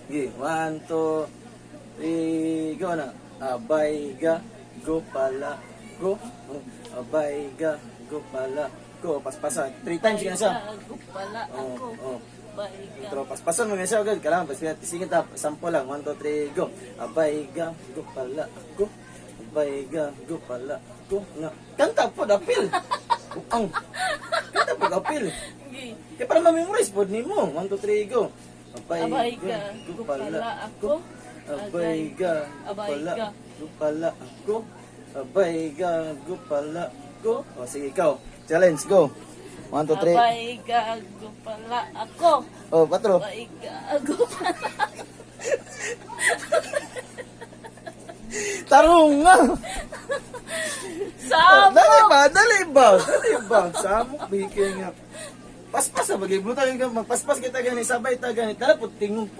Sige, 1, 2, 3, go na. Abay ga, go pala, go. Abay ga, go pala, go. Paspasan. 3 times ka na siya. Bago pala Oh, ako. oh. Baiga. Pero paspasan mo nga siya agad. Kailangan, sige ta, sample lang. 1, 2, 3, go. Abay ga, go pala, go. Abay ga, go pala, go. Nga. Kanta po, dapil. Ang. Kanta po, dapil. Sige. Kaya para ma-memorize po ni mo. 1, 2, 3, go. Abay ga, go pala ako. Abay ga, go Abay pala, ga. go pala ako. Abay ga, go pala, go. O, sige, ikaw. Challenge, go. 1, 2, 3. Abay gago pala ako. Oh, patro. Abay gago pala. Tarong nga. Sabog! Dali ba. Samok, bigay nga. Paspas, bagay buta ka, magpaspas kita gani, sabay ta gani. Tara po, tingong